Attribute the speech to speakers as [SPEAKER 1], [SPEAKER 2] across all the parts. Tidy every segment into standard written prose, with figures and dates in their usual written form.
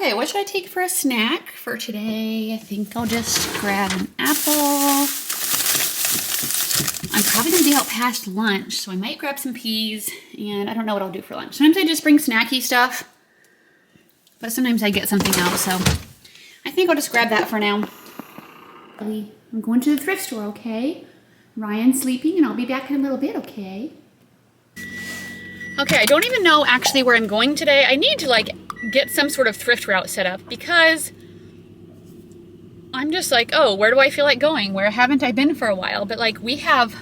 [SPEAKER 1] Okay, what should I take for a snack for today? I think I'll just grab an apple. I'm probably gonna be out past lunch, so I might grab some peas, and I don't know what I'll do for lunch. Sometimes I just bring snacky stuff, but sometimes I get something else, so I think I'll just grab that for now. I'm going to the thrift store, okay? Ryan's sleeping, and I'll be back in a little bit, okay? Okay, I don't even know actually where I'm going today. I need to like get some sort of thrift route set up because I'm just like, oh, where do I feel like going? Where haven't I been for a while? But like we have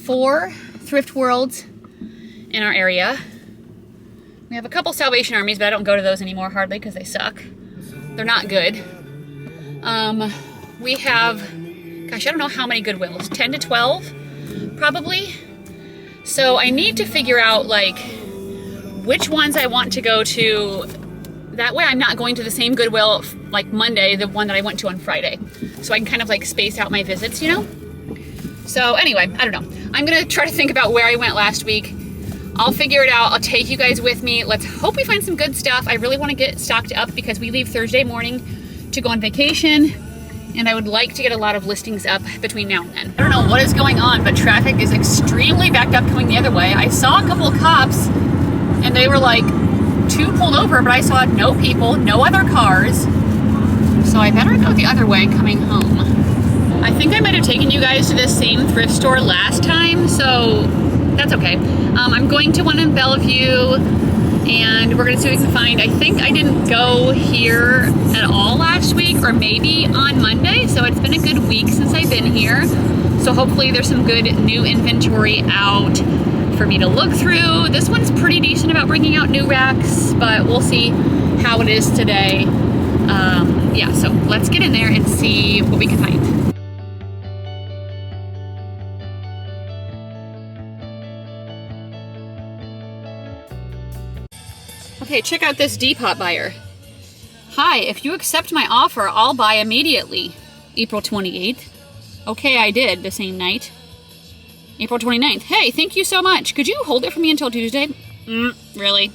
[SPEAKER 1] 4 thrift worlds in our area. We have a couple Salvation Armies, but I don't go to those anymore hardly because they suck. They're not good. We have, gosh, I don't know how many Goodwills, 10 to 12 probably. So I need to figure out like which ones I want to go to. That way I'm not going to the same Goodwill like Monday, the one that I went to on Friday. So I can kind of like space out my visits, you know? So anyway, I don't know. I'm gonna try to think about where I went last week. I'll figure it out. I'll take you guys with me. Let's hope we find some good stuff. I really want to get stocked up because we leave Thursday morning to go on vacation. And I would like to get a lot of listings up between now and then. I don't know what is going on, but traffic is extremely backed up coming the other way. I saw a couple of cops and they were like 2 pulled over, but I saw no people, no other cars. So I better go the other way coming home. I think I might have taken you guys to this same thrift store last time, so that's okay. I'm going to one in Bellevue and we're gonna see what we can find. I think I didn't go here at all last week or maybe on Monday, so it's been a good week since I've been here. So hopefully there's some good new inventory out for me to look through. This one's pretty decent about bringing out new racks, but we'll see how it is today. Yeah, so let's get in there and see what we can find. Okay, check out this Depop buyer. Hi, if you accept my offer, I'll buy immediately. April 28th. Okay, I did the same night. April 29th. Hey, thank you so much. Could you hold it for me until Tuesday? Really?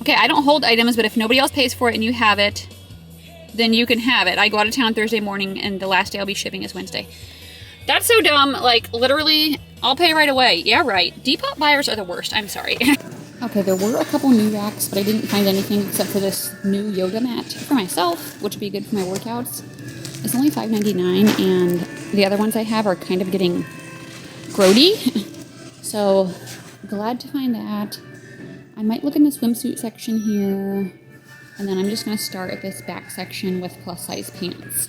[SPEAKER 1] Okay, I don't hold items, but if nobody else pays for it and you have it, then you can have it. I go out of town Thursday morning and the last day I'll be shipping is Wednesday. That's so dumb. Like, literally, I'll pay right away. Yeah, right. Depop buyers are the worst. I'm sorry. Okay, there were a couple new racks, but I didn't find anything except for this new yoga mat for myself, which would be good for my workouts. It's only $5.99, and the other ones I have are kind of getting grody. So, glad to find that. I might look in the swimsuit section here, and then I'm just going to start at this back section with plus-size pants.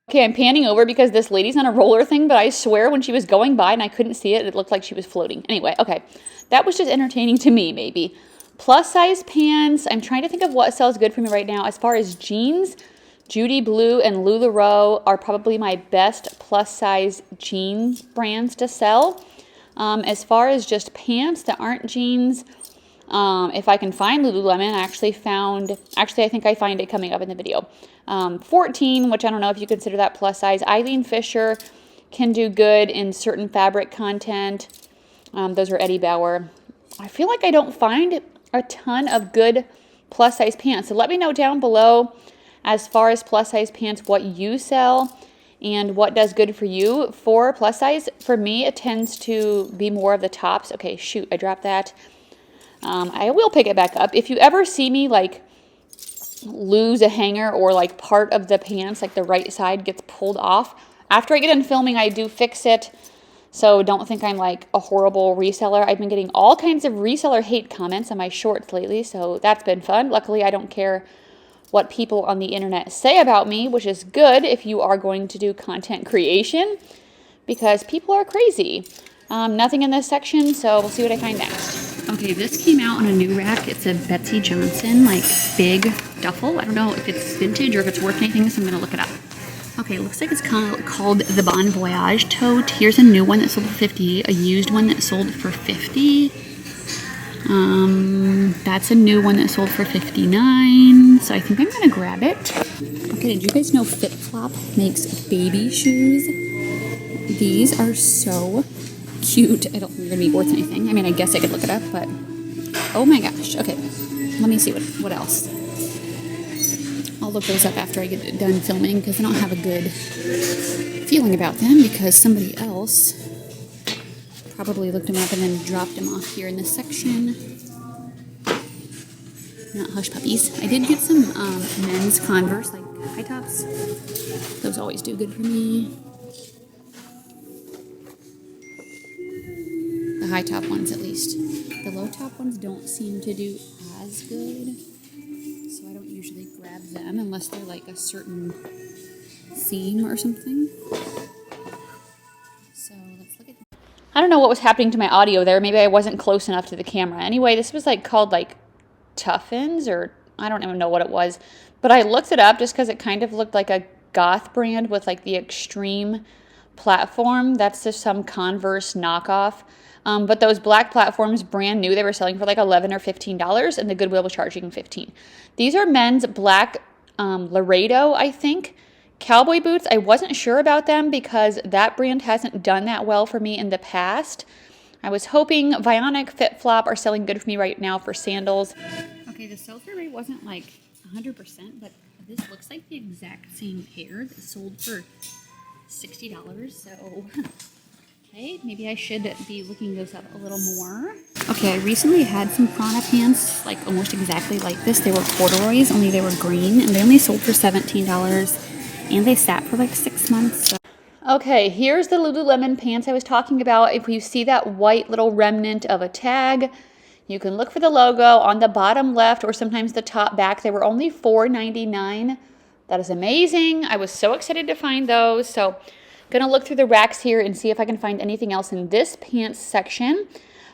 [SPEAKER 1] Okay, I'm panning over because this lady's on a roller thing, but I swear when she was going by and I couldn't see it, it looked like she was floating. Anyway, okay. That was just entertaining to me, maybe. Plus size pants. I'm trying to think of what sells good for me right now. As far as jeans, Judy Blue and LuLaRoe are probably my best plus size jeans brands to sell. As far as just pants that aren't jeans, if I can find Lululemon, I think I find it coming up in the video. 14, which I don't know if you consider that plus size. Eileen Fisher can do good in certain fabric content. Those are Eddie Bauer. I feel like I don't find a ton of good plus size pants. So let me know down below as far as plus size pants what you sell and what does good for you. For plus size, for me, it tends to be more of the tops. Okay, shoot, I dropped that. I will pick it back up. If you ever see me like lose a hanger or like part of the pants, like the right side gets pulled off, after I get done filming, I do fix it. So don't think I'm like a horrible reseller. I've been getting all kinds of reseller hate comments on my shorts lately, so that's been fun. Luckily, I don't care what people on the internet say about me, which is good if you are going to do content creation, because people are crazy. Nothing in this section, so we'll see what I find next. Okay, this came out on a new rack. It's a Betsy Johnson, like, big duffel. I don't know if it's vintage or if it's worth anything, so I'm going to look it up. Okay, looks like it's called the Bon Voyage tote. Here's a new one that sold for $50, a used one that sold for $50. That's a new one that sold for $59, so I think I'm gonna grab it. Okay, did you guys know FitFlop makes baby shoes? These are so cute. I don't think they're gonna be worth anything. I mean, I guess I could look it up, but oh my gosh. Okay, let me see what else. I'll look those up after I get done filming because I don't have a good feeling about them because somebody else probably looked them up and then dropped them off here in this section. Not Hush Puppies. I did get some men's Converse, like high tops. Those always do good for me. The high top ones, at least. The low top ones don't seem to do as good, so I don't usually grab them unless they're like a certain theme or something. So let's look at. I don't know what was happening to my audio there. Maybe I wasn't close enough to the camera. Anyway, this was like called like Tuffins, or I don't even know what it was, but I looked it up just because it kind of looked like a goth brand with like the extreme platform. That's just some Converse knockoff. But those black platforms, brand new, they were selling for like $11 or $15, and the Goodwill was charging $15. These are men's black Laredo, I think, cowboy boots. I wasn't sure about them because that brand hasn't done that well for me in the past. I was hoping Vionic, Fit Flop are selling good for me right now for sandals. Okay, the sell-through rate wasn't like 100%, but this looks like the exact same pair that sold for $60, so okay, maybe I should be looking those up a little more. Okay, I recently had some Prana pants, like almost exactly like this. They were corduroys, only they were green, and they only sold for $17, and they sat for like 6 months, so. Okay, here's the Lululemon pants I was talking about. If you see that white little remnant of a tag, you can look for the logo on the bottom left or sometimes the top back. They were only $4.99. That is amazing. I was so excited to find those. So I'm going to look through the racks here and see if I can find anything else in this pants section.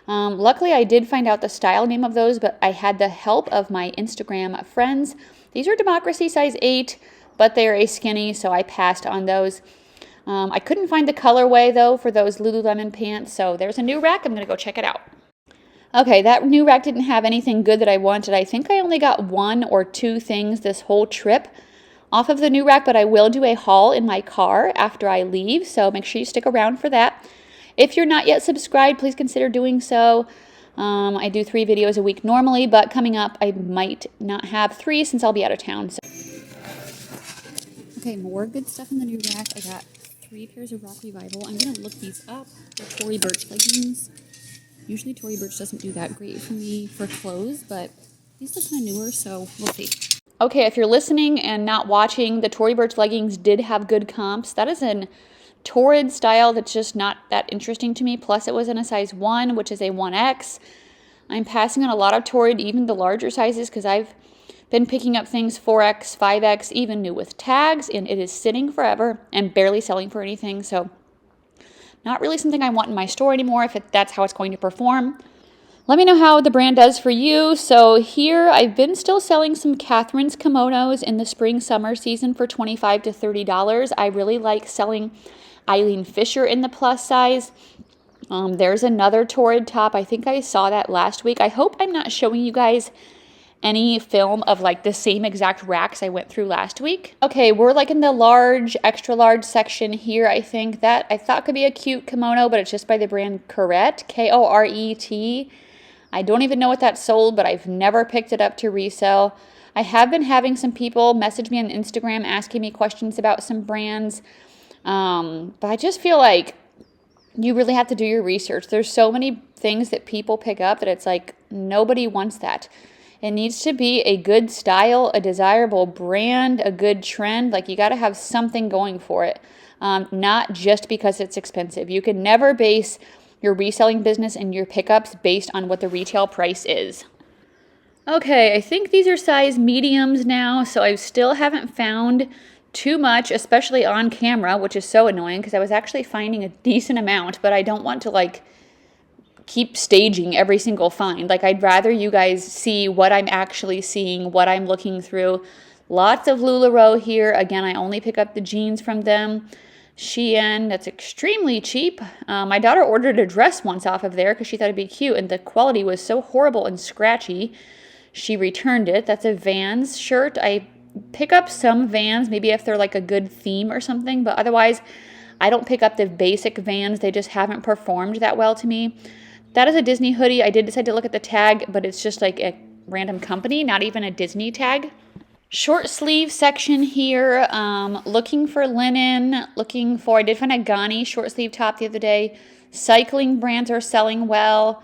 [SPEAKER 1] Luckily, I did find out the style name of those, but I had the help of my Instagram friends. These are Democracy size 8, but they're a skinny, so I passed on those. I couldn't find the colorway, though, for those Lululemon pants, so there's a new rack. I'm going to go check it out. Okay, that new rack didn't have anything good that I wanted. I think I only got 1 or 2 things this whole trip off of the new rack, but I will do a haul in my car after I leave, so make sure you stick around for that. If you're not yet subscribed, please consider doing so. I do 3 videos a week normally, but coming up, I might not have 3 since I'll be out of town. So. Okay, more good stuff in the new rack. I got 3 pairs of Rock Revival. I'm going to look these up. They're Tory Burch leggings. Usually Tory Burch doesn't do that great for me for clothes, but these look kind of newer, so we'll see. Okay, if you're listening and not watching, the Tory Burch leggings did have good comps. That is an torrid style that's just not that interesting to me. Plus, it was in a size 1, which is a 1X. I'm passing on a lot of torrid, even the larger sizes, because I've been picking up things 4X, 5X, even new with tags, and it is sitting forever and barely selling for anything. So not really something I want in my store anymore if that's how it's going to perform. Let me know how the brand does for you. So here I've been still selling some Catherine's kimonos in the spring-summer season for $25 to $30. I really like selling Eileen Fisher in the plus size. There's another torrid top. I think I saw that last week. I hope I'm not showing you guys any film of like the same exact racks I went through last week. Okay, we're like in the large, extra large section here. I think that I thought could be a cute kimono, but it's just by the brand Koret, K-O-R-E-T. I don't even know what that sold, but I've never picked it up to resell. I have been having some people message me on Instagram asking me questions about some brands, but I just feel like you really have to do your research. There's so many things that people pick up that it's like nobody wants that. It needs to be a good style, a desirable brand, a good trend. Like you got to have something going for it, not just because it's expensive. You can never base your reselling business and your pickups based on what the retail price is. Okay, I think these are size mediums now, so I still haven't found too much, especially on camera, which is so annoying because I was actually finding a decent amount, but I don't want to like keep staging every single find. Like I'd rather you guys see what I'm actually seeing, what I'm looking through. Lots of LuLaRoe here. Again, I only pick up the jeans from them. Shein, that's extremely cheap. My daughter ordered a dress once off of there because she thought it'd be cute, and the quality was so horrible and scratchy. She returned it. That's a Vans shirt. I pick up some Vans, maybe if they're like a good theme or something, but otherwise I don't pick up the basic Vans. They just haven't performed that well to me. That is a Disney hoodie. I did decide to look at the tag, but it's just like a random company, not even a Disney tag. Short sleeve section here, looking for linen, I did find a Ghani short sleeve top the other day. Cycling brands are selling well.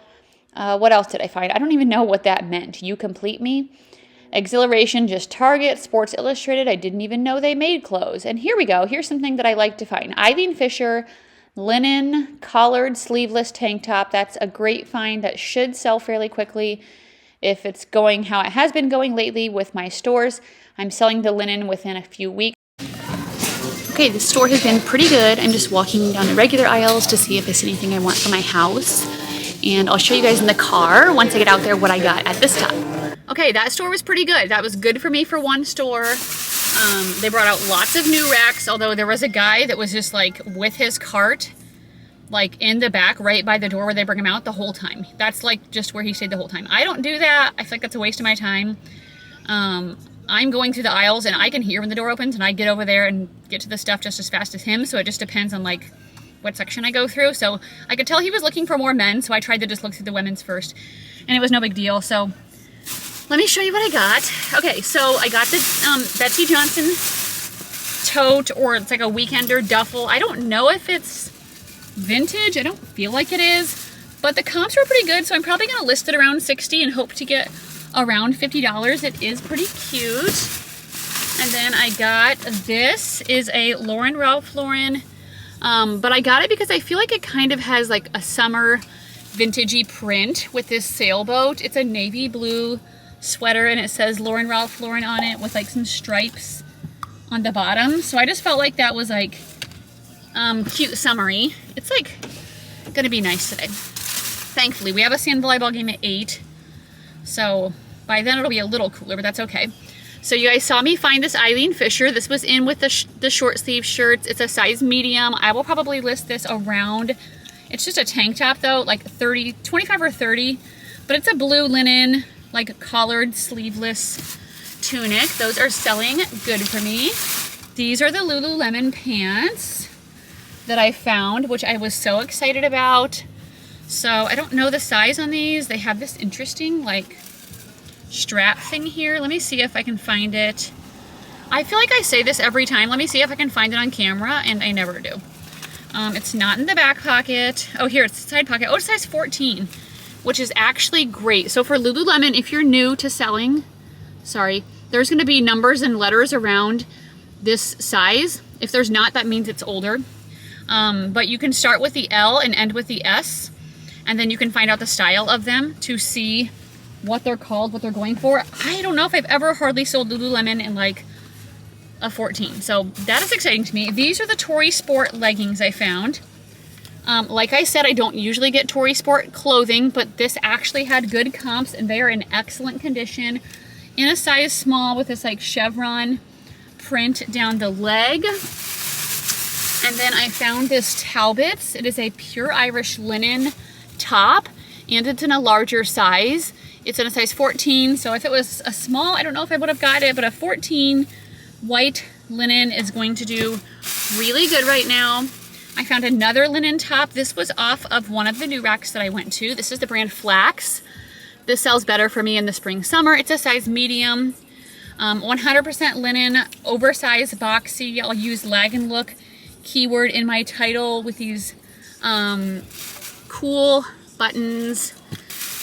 [SPEAKER 1] What else did I find? I don't even know what that meant. You complete me. Exhilaration, just Target. Sports Illustrated, I didn't even know they made clothes. And here we go. Here's something that I like to find. Eileen Fisher, linen, collared, sleeveless tank top. That's a great find that should sell fairly quickly. If it's going how it has been going lately with my stores, I'm selling the linen within a few weeks. Okay, the store has been pretty good. I'm just walking down the regular aisles to see if there's anything I want for my house. And I'll show you guys in the car once I get out there what I got at this top. Okay, that store was pretty good. That was good for me for one store. They brought out lots of new racks, although there was a guy that was just like with his cart, like in the back right by the door where they bring him out the whole time. That's like just where he stayed the whole time. I don't do that. I feel like that's a waste of my time. I'm going through the aisles and I can hear when the door opens and I get over there and get to the stuff just as fast as him. So it just depends on like what section I go through. So I could tell he was looking for more men. So I tried to just look through the women's first and it was no big deal. So let me show you what I got. Okay, so I got the Betsy Johnson tote, or it's like a weekender duffel. I don't know if it's vintage. I don't feel like it is, but the comps were pretty good. So I'm probably gonna list it around 60 and hope to get around $50. It is pretty cute. And then I got, this is a Ralph Lauren, but I got it because I feel like it kind of has like a summer vintagey print with this sailboat. It's a navy blue sweater and it says Ralph Lauren on it with like some stripes on the bottom. So I just felt like that was like cute summery. It's like gonna be nice today. Thankfully, we have a sand volleyball game at 8. So by then it'll be a little cooler, but that's okay. So you guys saw me find this Eileen Fisher. This was in with the short sleeve shirts. It's a size medium. I will probably list this around, it's just a tank top though, like 30, 25 or 30, but it's a blue linen, like collared sleeveless tunic. Those are selling good for me. These are the Lululemon pants that I found, which I was so excited about. So I don't know the size on these. They have this interesting like strap thing here. Let me see if I can find it. I feel like I say this every time. Let me see if I can find it on camera, and I never do. It's not in the back pocket. Oh, here, it's the side pocket. Oh, it's size 14, which is actually great. So for Lululemon, if you're new to selling, sorry, there's gonna be numbers and letters around this size. If there's not, that means it's older. But you can start with the L and end with the S, and then you can find out the style of them to see what they're called, what they're going for. I don't know if I've ever hardly sold Lululemon in like a 14. So that is exciting to me. These are the Tory Sport leggings I found. Like I said, I don't usually get Tory Sport clothing, but this actually had good comps and they are in excellent condition. In a size small with this like chevron print down the leg. And then I found this Talbot's. It is a pure Irish linen top and it's in a larger size. It's in a size 14, so if it was a small, I don't know if I would have got it, but a 14 white linen is going to do really good right now. I found another linen top. This was off of one of the new racks that I went to. This is the brand Flax. This sells better for me in the spring, summer. It's a size medium, 100% linen, oversized, boxy. I'll use lag and look keyword in my title with these cool buttons.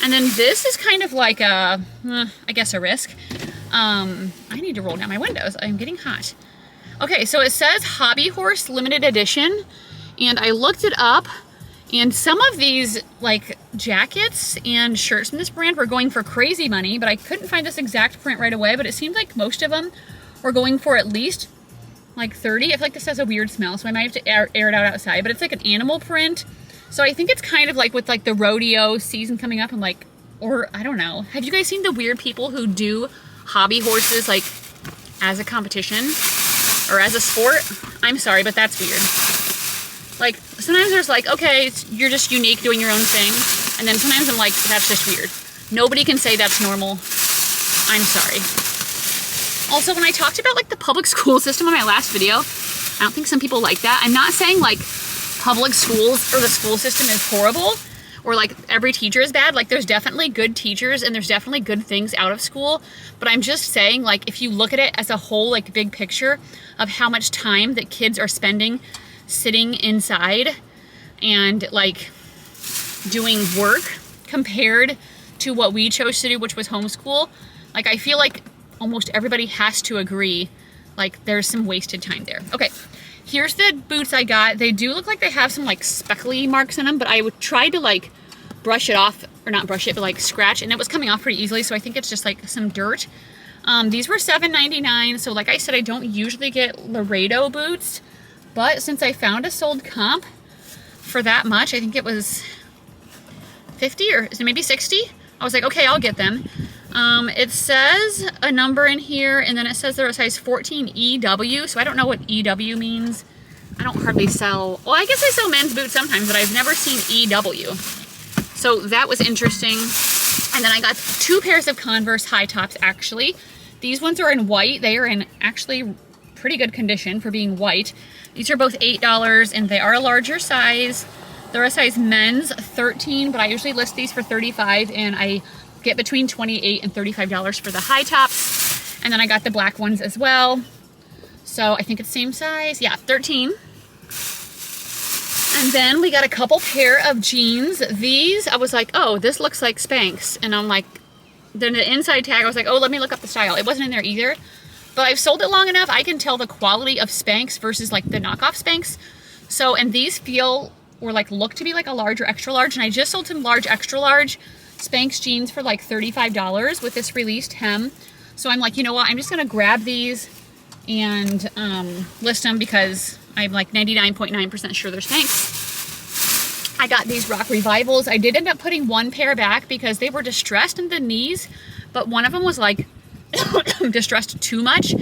[SPEAKER 1] And then this is kind of like a, I guess a risk. I need to roll down my windows. I'm getting hot. Okay, so it says Hobby Horse limited edition. And I looked it up and some of these like jackets and shirts from this brand were going for crazy money, but I couldn't find this exact print right away, but it seemed like most of them were going for at least like 30. I feel like this has a weird smell, so I might have to air it out outside, but it's like an animal print. So I think it's kind of like with like the rodeo season coming up and like, or I don't know. Have you guys seen the weird people who do hobby horses like as a competition or as a sport? I'm sorry, but that's weird. Like sometimes there's like, okay, you're just unique doing your own thing. And then sometimes I'm like, that's just weird. Nobody can say that's normal. I'm sorry. Also, when I talked about like the public school system in my last video, I don't think some people like that. I'm not saying like public schools or the school system is horrible. or like every teacher is bad. Like there's definitely good teachers and there's definitely good things out of school. But I'm just saying, like, if you look at it as a whole, like big picture of how much time that kids are spending sitting inside and like doing work compared to what we chose to do, which was homeschool, like I feel like almost everybody has to agree, like there's some wasted time there. Okay, here's the boots I got. They do look like they have some like speckly marks in them, but I would try to like brush it off, or not brush it, but like scratch, and it was coming off pretty easily, so I think it's just like some dirt. These were $7.99, so like I said, I don't usually get Laredo boots, but since I found a sold comp for that much, I think it was 50 or maybe 60, I was like, okay, I'll get them. It says a number in here, and then it says they're a size 14 EW, so I don't know what EW means. I don't hardly sell, well, I guess I sell men's boots sometimes, but I've never seen EW. So that was interesting. And then I got 2 pairs of Converse high tops, actually. These ones are in white. They are in actually pretty good condition for being white. These are both $8, and they are a larger size. They're a size men's 13, but I usually list these for $35, and I get between $28 and $35 for the high tops. And then I got the black ones as well. So I think it's same size. Yeah, 13. And then we got a couple pair of jeans. These, I was like, oh, this looks like Spanx. And I'm like, then the inside tag, I was like, oh, let me look up the style. It wasn't in there either. But I've sold it long enough, I can tell the quality of Spanx versus like the knockoff Spanx. So, and these feel, or like look to be like a large or extra large. And I just sold some large, extra large Spanx jeans for like $35 with this released hem. So I'm like, you know what, I'm just gonna grab these and list them because I'm like 99.9% sure they're Spanx. I got these Rock Revivals. I did end up putting one pair back because they were distressed in the knees, but one of them was like distressed too much,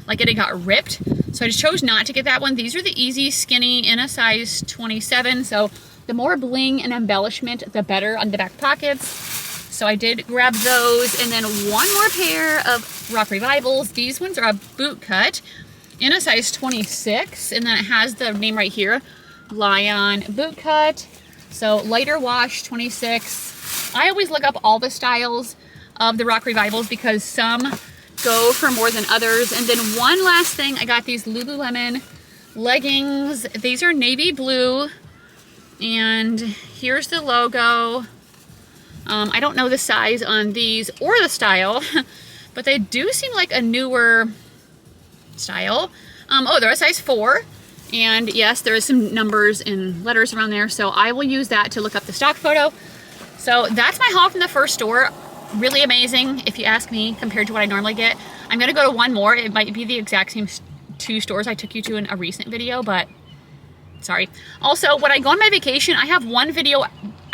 [SPEAKER 1] like it had got ripped. So I just chose not to get that one. These are the easy skinny in a size 27. So the more bling and embellishment, the better on the back pockets. So I did grab those. And then one more pair of Rock Revivals. These ones are a boot cut in a size 26. And then it has the name right here, Lion boot cut. So lighter wash, 26. I always look up all the styles of the Rock Revivals because some go for more than others. And then one last thing, I got these Lululemon leggings. These are navy blue. And here's the logo. I don't know the size on these or the style, but they do seem like a newer style. Oh, they're a size 4. And yes, there is some numbers and letters around there. So I will use that to look up the stock photo. So that's my haul from the first store. Really amazing, if you ask me, compared to what I normally get. I'm gonna go to one more. It might be the exact same 2 stores I took you to in a recent video, but sorry. Also, when I go on my vacation, I have one video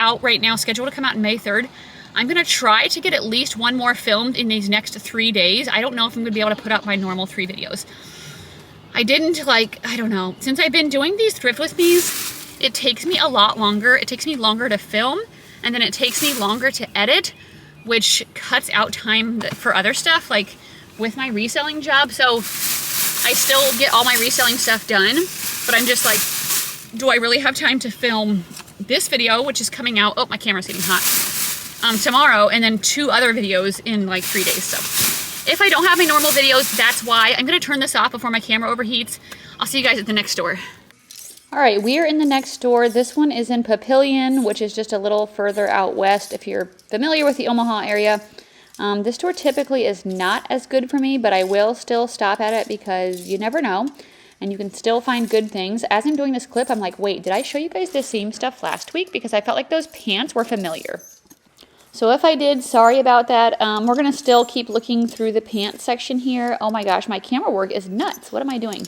[SPEAKER 1] out right now scheduled to come out on May 3rd. I'm gonna try to get at least one more filmed in these next 3 days. I don't know if I'm gonna be able to put up my normal 3 videos. I didn't like, I don't know. Since I've been doing these thrift with me's, it takes me a lot longer. It takes me longer to film, and then it takes me longer to edit, which cuts out time for other stuff, like with my reselling job. So I still get all my reselling stuff done, but I'm just like, do I really have time to film this video, which is coming out, oh, my camera's getting hot, tomorrow, and then 2 other videos in like 3 days. So if I don't have my normal videos, that's why. I'm gonna turn this off before my camera overheats. I'll see you guys at the next store. All right, we are in the next store. This one is in Papillion, which is just a little further out west if you're familiar with the Omaha area. This store typically is not as good for me, but I will still stop at it because you never know, and you can still find good things. As I'm doing this clip, I'm like, wait, did I show you guys the same stuff last week? Because I felt like those pants were familiar. So if I did, sorry about that. We're going to still keep looking through the pants section here. Oh my gosh, my camera work is nuts. What am I doing?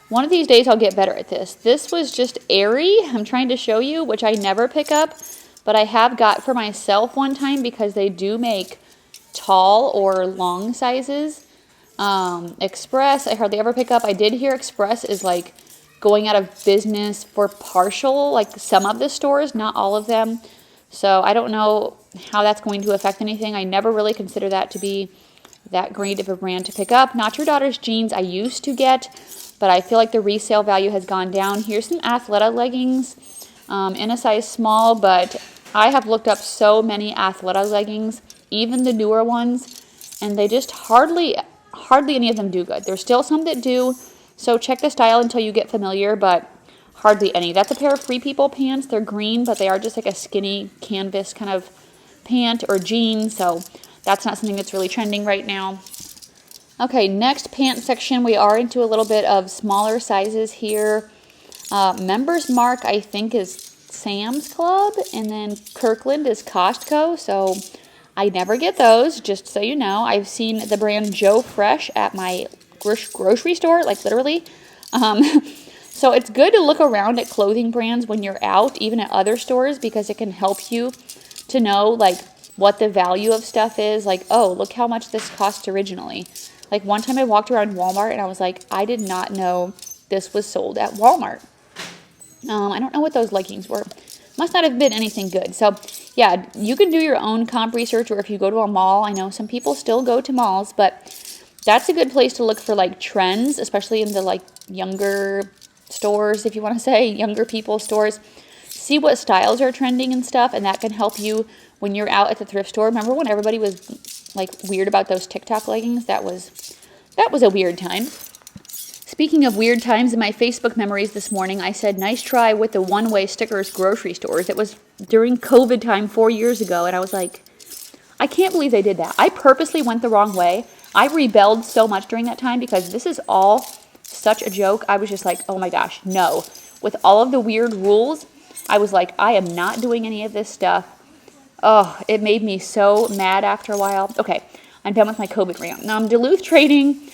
[SPEAKER 1] One of these days I'll get better at this. This was just Aerie, I'm trying to show you, which I never pick up, but I have got for myself one time because they do make tall or long sizes. Express, I hardly ever pick up. I did hear Express is like going out of business for partial, like some of the stores, not all of them. So I don't know how that's going to affect anything. I never really consider that to be that great of a brand to pick up. Not Your Daughter's jeans I used to get, but I feel like the resale value has gone down. Here's some Athleta leggings in a size small, but I have looked up so many Athleta leggings, even the newer ones, and they just hardly any of them do good. There's still some that do, so check the style until you get familiar, but hardly any. That's a pair of Free People pants. They're green, but they are just like a skinny canvas kind of pant or jeans, so that's not something that's really trending right now. Okay, next pant section, we are into a little bit of smaller sizes here. Members Mark, I think, is Sam's Club, and then Kirkland is Costco, so I never get those, just so you know. I've seen the brand Joe Fresh at my grocery store, like literally. So it's good to look around at clothing brands when you're out, even at other stores, because it can help you to know like what the value of stuff is. Like, oh, look how much this cost originally. Like one time I walked around Walmart and I was like, I did not know this was sold at Walmart. I don't know what those leggings were. Must not have been anything good. So yeah, you can do your own comp research, or if you go to a mall, I know some people still go to malls, but that's a good place to look for like trends, especially in the like younger stores, if you want to say, younger people stores. See what styles are trending and stuff, and that can help you when you're out at the thrift store. Remember when everybody was like weird about those TikTok leggings? That was a weird time. Speaking of weird times, in my Facebook memories this morning, I said, nice try with the one-way stickers grocery stores. It was during COVID time 4 years ago, and I was like, I can't believe they did that. I purposely went the wrong way. I rebelled so much during that time because this is all such a joke. I was just like, oh my gosh, no. With all of the weird rules, I was like, I am not doing any of this stuff. Oh, it made me so mad after a while. Okay, I'm done with my COVID rant. Now, Duluth trading,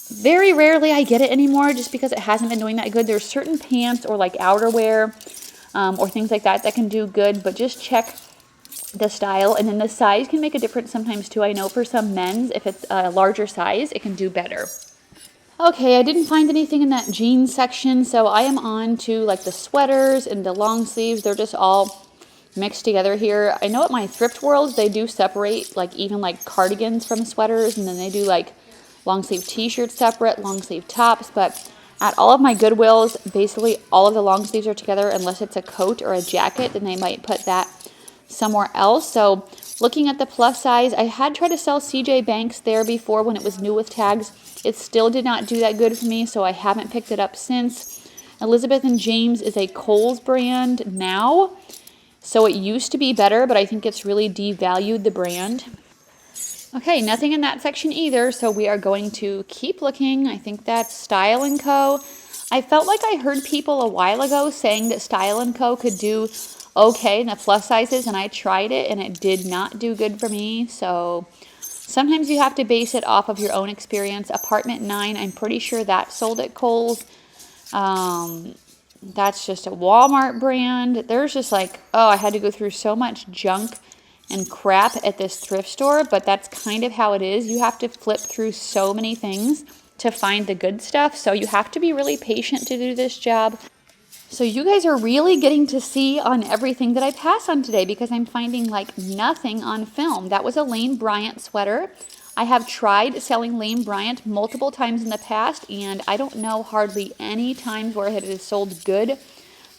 [SPEAKER 1] very rarely I get it anymore just because it hasn't been doing that good. There's certain pants or like outerwear or things like that that can do good, but just check the style. And then the size can make a difference sometimes too. I know for some men's, if it's a larger size, it can do better. Okay, I didn't find anything in that jeans section, so I am on to like the sweaters and the long sleeves. They're just all mixed together here. I know at my thrift worlds, they do separate like even like cardigans from sweaters, and then they do like long sleeve t-shirts separate, long sleeve tops, but at all of my Goodwills, basically all of the long sleeves are together unless it's a coat or a jacket, then they might put that somewhere else. So looking at the plus size, I had tried to sell CJ Banks there before when it was new with tags. It still did not do that good for me, so I haven't picked it up since. Elizabeth and James is a Kohl's brand now, so it used to be better, but I think it's really devalued the brand. Okay, nothing in that section either, so we are going to keep looking. I think that's Style & Co. I felt like I heard people a while ago saying that Style & Co. could do okay in the plus sizes, and I tried it, and it did not do good for me, so sometimes you have to base it off of your own experience. Apartment 9, I'm pretty sure that's sold at Kohl's. That's just a Walmart brand. There's just like, oh, I had to go through so much junk and crap at this thrift store, but that's kind of how it is. You have to flip through so many things to find the good stuff, so you have to be really patient to do this job. So you guys are really getting to see on everything that I pass on today because I'm finding like nothing on film. That was a Lane Bryant sweater. I have tried selling Lane Bryant multiple times in the past, and I don't know hardly any times where it has sold good.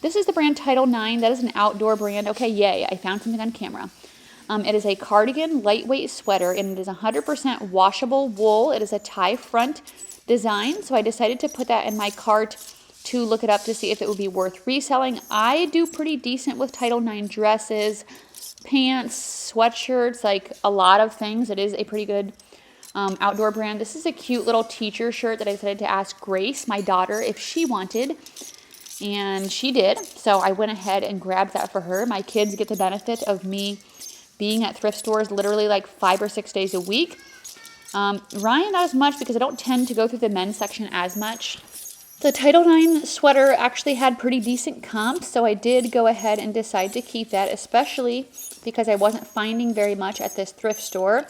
[SPEAKER 1] This is the brand Title IX. That is an outdoor brand. Okay, yay, I found something on camera. It is a cardigan lightweight sweater, and it is 100% washable wool. It is a tie front design, so I decided to put that in my cart to look it up to see if it would be worth reselling. I do pretty decent with Title IX dresses, pants, sweatshirts, like a lot of things. It is a pretty good outdoor brand. This is a cute little teacher shirt that I decided to ask Grace, my daughter, if she wanted, and she did. So I went ahead and grabbed that for her. My kids get the benefit of me being at thrift stores literally like 5 or 6 days a week. Ryan, not as much because I don't tend to go through the men's section as much. The Title IX sweater actually had pretty decent comps, so I did go ahead and decide to keep that, especially because I wasn't finding very much at this thrift store.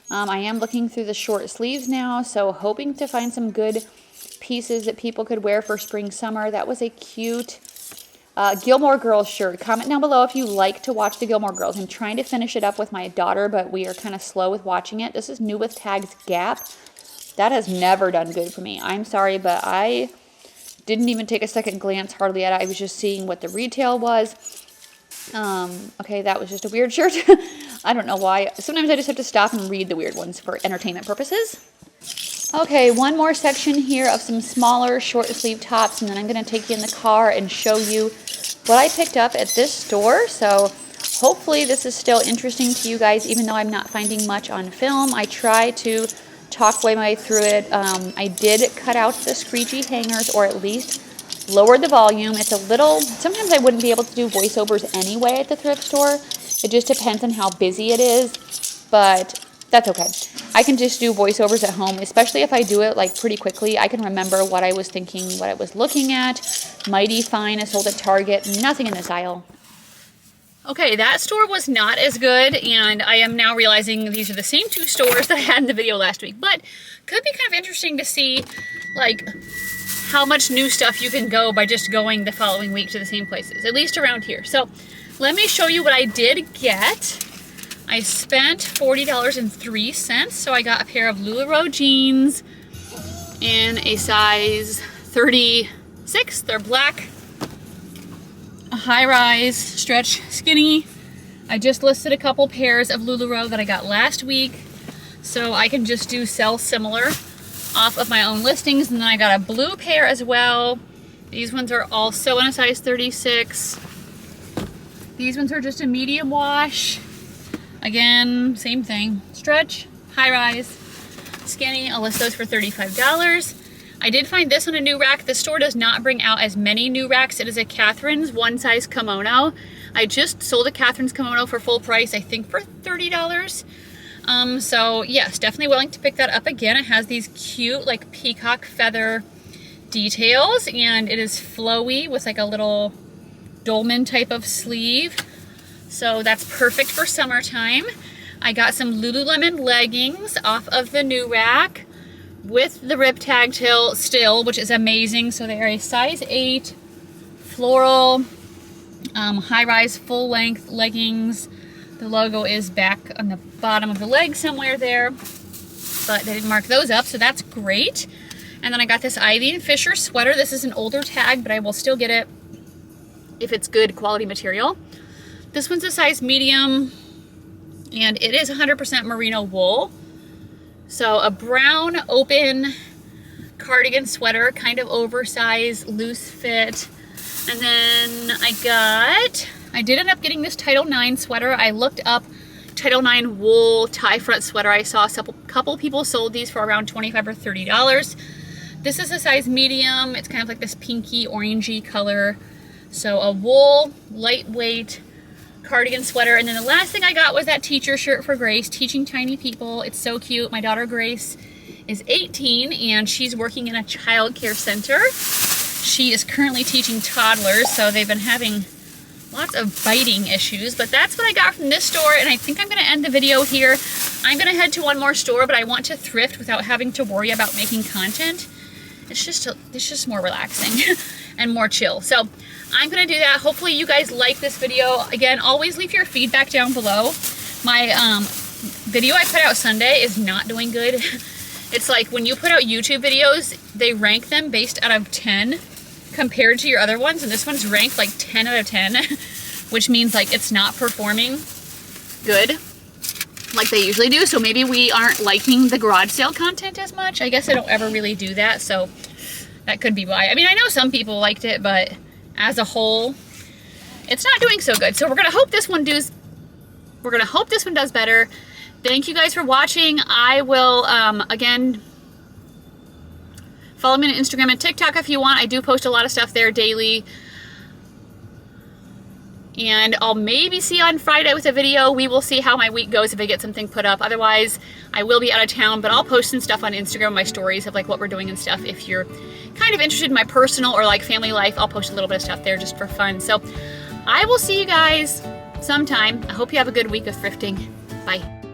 [SPEAKER 1] I am looking through the short sleeves now, so hoping to find some good pieces that people could wear for spring, summer. That was a cute Gilmore Girls shirt. Comment down below if you like to watch the Gilmore Girls. I'm trying to finish it up with my daughter, but we are kind of slow with watching it. This is new with tags Gap. That has never done good for me. I'm sorry, but I didn't even take a second glance hardly at it. I was just seeing what the retail was. Okay, that was just a weird shirt. I don't know why. Sometimes I just have to stop and read the weird ones for entertainment purposes. Okay, one more section here of some smaller short sleeve tops, and then I'm going to take you in the car and show you what I picked up at this store. So hopefully this is still interesting to you guys, even though I'm not finding much on film. I try to talk my way through it. I did cut out the screechy hangers, or at least lower the volume. It's a little, sometimes I wouldn't be able to do voiceovers anyway at the thrift store. It just depends on how busy it is, but that's okay. I can just do voiceovers at home, especially if I do it like pretty quickly. I can remember what I was thinking, what I was looking at. Mighty Fine is sold at Target, nothing in this aisle. Okay, that store was not as good, and I am now realizing these are the same two stores that I had in the video last week, but could be kind of interesting to see like how much new stuff you can go by just going the following week to the same places, at least around here. So let me show you what I did get. I spent $40.03, so I got a pair of LuLaRoe jeans in a size 36. They're black, a high-rise, stretch, skinny. I just listed a couple pairs of LuLaRoe that I got last week, so I can just do sell similar off of my own listings. And then I got a blue pair as well. These ones are also in a size 36. These ones are just a medium wash. Again, same thing. Stretch, high rise, skinny. I'll list those for $35. I did find this on a new rack. The store does not bring out as many new racks. It is a Catherine's one size kimono. I just sold a Catherine's kimono for full price, I think for $30. So yes, definitely willing to pick that up again. It has these cute like peacock feather details, and it is flowy with like a little dolman type of sleeve. So that's perfect for summertime. I got some Lululemon leggings off of the new rack with the rib tag still, which is amazing. So they are a size 8 floral high-rise full-length leggings. The logo is back on the bottom of the leg somewhere there, but they didn't mark those up, so that's great. And then I got this Ivy & Fisher sweater. This is an older tag, but I will still get it if it's good quality material. This one's a size medium, and it is 100% merino wool. So a brown open cardigan sweater, kind of oversized, loose fit. And then I did end up getting this Title IX sweater. I looked up Title IX wool tie front sweater. I saw a couple people sold these for around $25 or $30. This is a size medium. It's kind of like this pinky orangey color. So a wool, lightweight cardigan sweater. And then the last thing I got was that teacher shirt for Grace, Teaching Tiny People. It's so cute. My daughter Grace is 18 and she's working in a child care center. She is currently teaching toddlers, so they've been having lots of biting issues, but that's what I got from this store, and I think I'm going to end the video here. I'm going to head to one more store, but I want to thrift without having to worry about making content. It's just more relaxing and more chill. So I'm going to do that. Hopefully you guys like this video. Again, always leave your feedback down below. My video I put out Sunday is not doing good. It's like when you put out YouTube videos, they rank them based out of 10 compared to your other ones, and this one's ranked like 10 out of 10, which means like it's not performing good like they usually do. So maybe we aren't liking the garage sale content as much. I guess I don't ever really do that, so that could be why. I mean, I know some people liked it, but as a whole, it's not doing so good. So we're gonna hope this one does better. Thank you guys for watching. I will again, follow me on Instagram and TikTok if you want. I do post a lot of stuff there daily. And I'll maybe see you on Friday with a video. We will see how my week goes if I get something put up. Otherwise, I will be out of town, but I'll post some stuff on Instagram, my stories of like what we're doing and stuff. If you're kind of interested in my personal or like family life, I'll post a little bit of stuff there just for fun. So I will see you guys sometime. I hope you have a good week of thrifting. Bye.